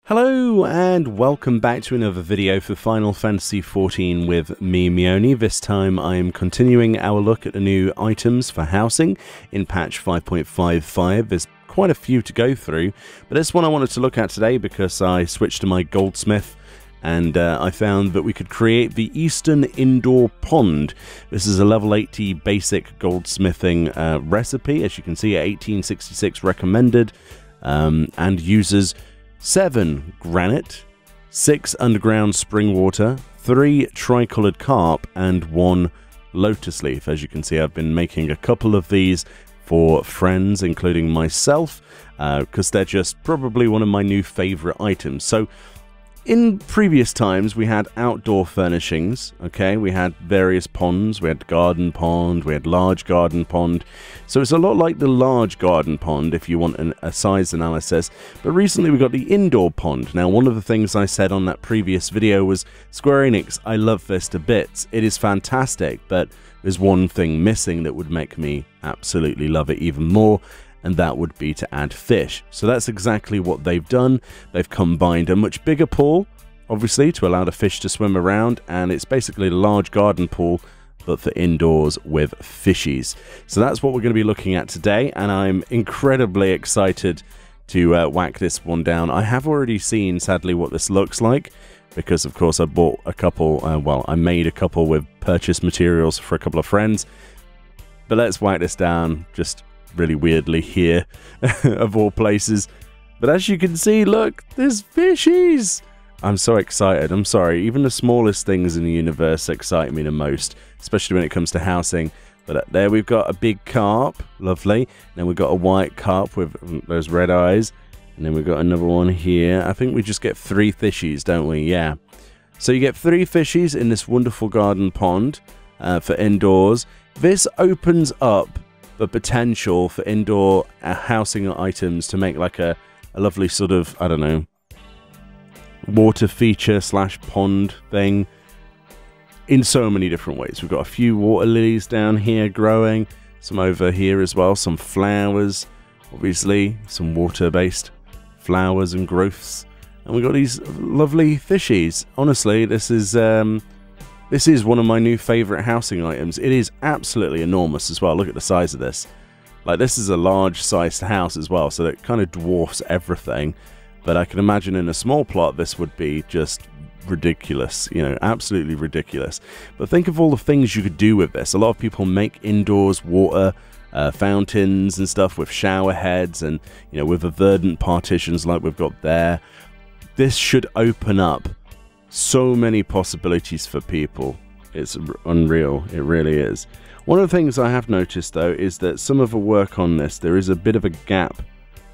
Hello and welcome back to another video for Final Fantasy XIV with me, Meoni. This time I am continuing our look at the new items for housing in patch 5.55. There's quite a few to go through, but this one I wanted to look at today because I switched to my goldsmith and I found that we could create the Eastern Indoor Pond. This is a level 80 basic goldsmithing recipe, as you can see, at 1866 recommended, and uses 7 granite, 6 underground spring water, 3 tricolored carp, and 1 lotus leaf. As you can see, I've been making a couple of these for friends, including myself, because they're just probably one of my new favorite items. So in previous times, we had outdoor furnishings, okay? We had various ponds. We had garden pond, we had large garden pond. So it's a lot like the large garden pond if you want a size analysis. But recently we got the indoor pond. Now, one of the things I said on that previous video was, Square Enix, I love this to bits. It is fantastic, but there's one thing missing that would make me absolutely love it even more, and that would be to add fish. So that's exactly what they've done. They've combined a much bigger pool, obviously, to allow the fish to swim around, and it's basically a large garden pool, but for indoors with fishies. So that's what we're going to be looking at today, and I'm incredibly excited to whack this one down. I have already seen, sadly, what this looks like, because, of course, I bought a couple, well, I made a couple with purchase materials for a couple of friends. But let's whack this down, just really weirdly here, of all places. But as you can see, look, there's fishies! I'm so excited. I'm sorry, even the smallest things in the universe excite me the most, especially when it comes to housing. But there we've got a big carp, lovely. Then we've got a white carp with those red eyes. And then we've got another one here. I think we just get 3 fishies, don't we? Yeah. So you get 3 fishies in this wonderful garden pond for indoors. This opens up the potential for indoor housing items to make like a lovely sort of, I don't know, water feature slash pond thing in so many different ways. We've got a few water lilies down here growing, some over here as well, some flowers, obviously, some water-based flowers and growths, and we've got these lovely fishies. Honestly, this is one of my new favorite housing items. It is absolutely enormous as well. Look at the size of this. Like, this is a large sized house as well, so it kind of dwarfs everything. But I can imagine in a small plot, this would be just ridiculous, you know, absolutely ridiculous. But think of all the things you could do with this. A lot of people make indoors water fountains and stuff with shower heads and, you know, with the verdant partitions like we've got there. This should open up so many possibilities for people. It's unreal. It really is. One of the things I have noticed, though, is that some of the work on this, there is a bit of a gap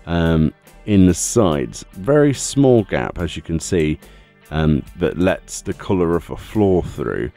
in the sides. Very small gap, as you can see, that lets the colour of a floor through.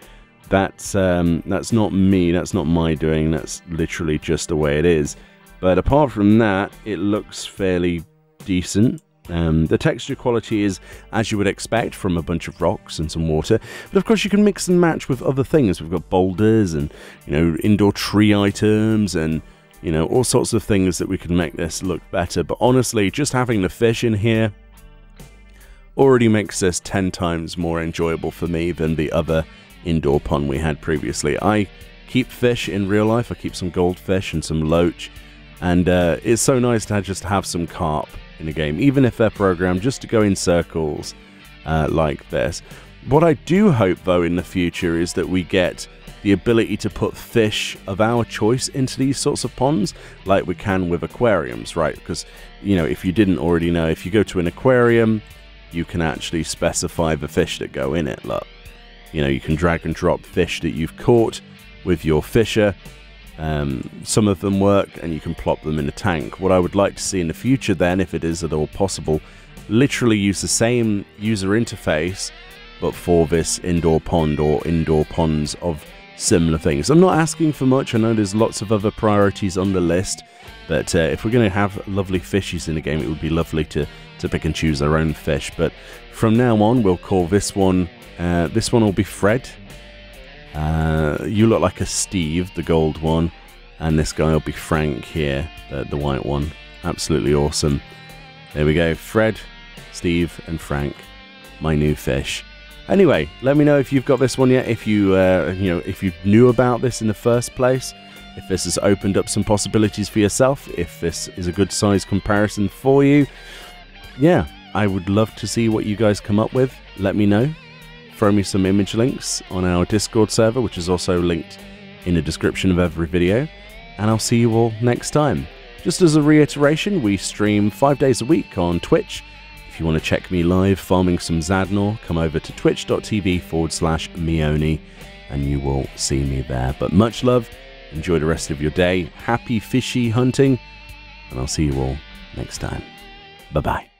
That's not me. That's not my doing. That's literally just the way it is. But apart from that, it looks fairly decent. The texture quality is as you would expect from a bunch of rocks and some water, but of course you can mix and match with other things. We've got boulders and, you know, indoor tree items and, you know, all sorts of things that we can make this look better. But honestly, just having the fish in here already makes this 10 times more enjoyable for me than the other indoor pond we had previously. I keep fish in real life. I keep some goldfish and some loach, and it's so nice to just have some carp in the game, even if they're programmed just to go in circles like this. What I do hope, though, in the future is that we get the ability to put fish of our choice into these sorts of ponds, like we can with aquariums, right? Because, you know, if you didn't already know, if you go to an aquarium, you can actually specify the fish that go in it. Look, you know, you can drag and drop fish that you've caught with your fisher. Some of them work, and you can plop them in a tank. What I would like to see in the future then, if it is at all possible, literally use the same user interface, but for this indoor pond or indoor ponds of similar things. I'm not asking for much. I know there's lots of other priorities on the list, but if we're going to have lovely fishies in the game, it would be lovely to pick and choose our own fish. But from now on, we'll call this one will be Fred. You look like a Steve, the gold one, and this guy will be Frank here, the white one. Absolutely awesome. There we go, Fred, Steve and Frank, my new fish. Anyway, let me know if you've got this one yet, if you if you knew about this in the first place, if this has opened up some possibilities for yourself, if this is a good size comparison for you. Yeah, I would love to see what you guys come up with. Let me know. Throw me some image links on our Discord server, which is also linked in the description of every video, and I'll see you all next time. Just as a reiteration, we stream 5 days a week on Twitch. If you want to check me live farming some Zadnor, come over to twitch.tv/Meoni and you will see me there. But much love, enjoy the rest of your day, happy fishy hunting, and I'll see you all next time. Bye-bye.